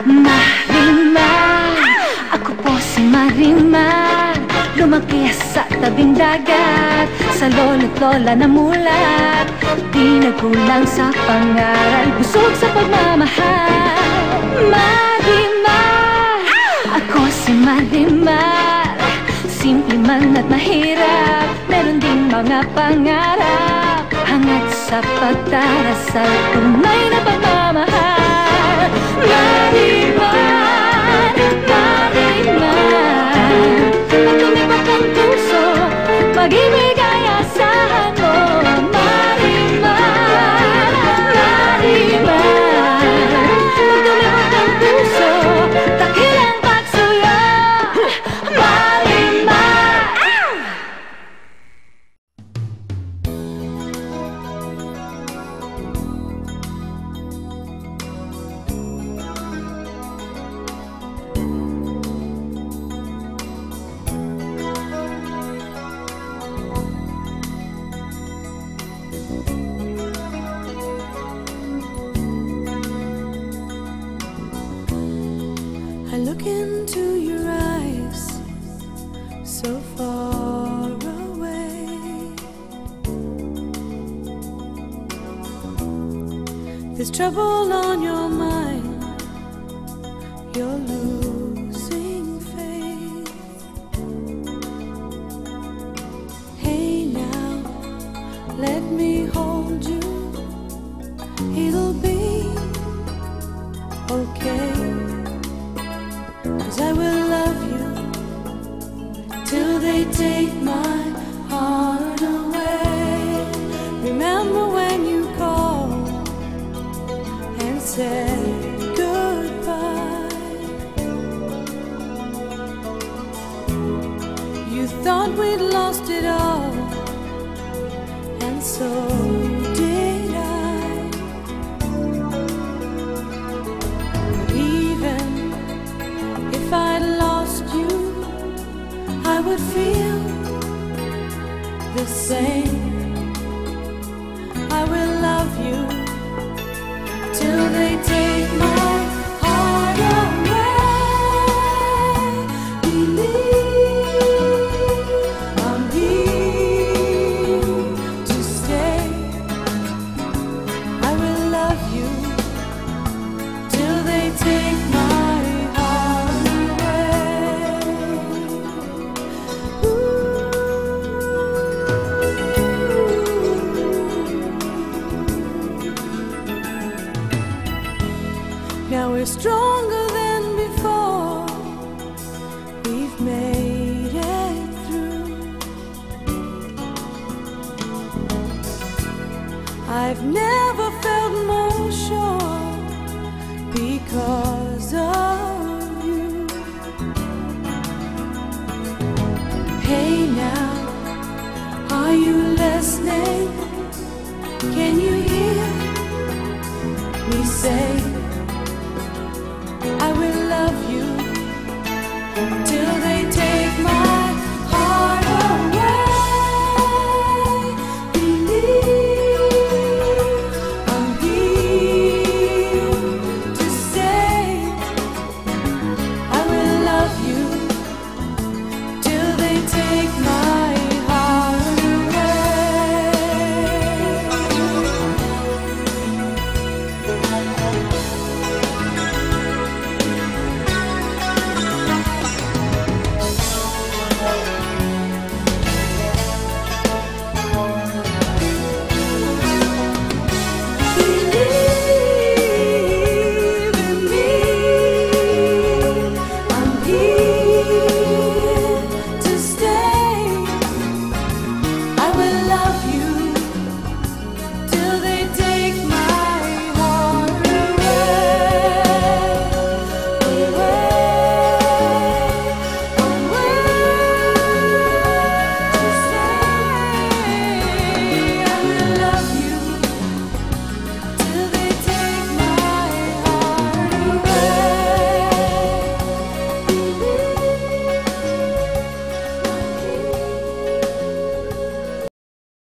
Marimar, ako po si Marimar. Lumaki sa tabing dagat, sa lolo't lola na mulat. Di nagkulang sa pangaral, busog sa pagmamahal. Marimar, ako si Marimar. Simple man at mahirap, meron ding mga pangarap. Hangad sa pagdarasal, tunay na pagmamahal. Marimar, Marimar, at tumibok ang puso, pag-ibig ay asahan mo. Marimar, Marimar, at tumibok ang puso, takil ang pagsuyo. Marimar. I look into your eyes, so far away. There's trouble on your mind, you're losing faith. Hey now, let me hold you, it'll be okay. 'Cause I will love you till they take my heart away. Remember when you called and said goodbye? You thought we'd lost it all, and so did I. Even if I'd lost you, I would feel the same. I will love you till they take my heart away. Believe I'm here to stay. I will love you till they take my heart away. Now we're stronger than before, we've made it through. I've never felt more sure because of you. Hey now, are you listening? Can you hear me say I will love you till they take my heart away. Believe I'm here to stay. I will love you till they take my heart away. Believe in me, I'm here to stay. I will love you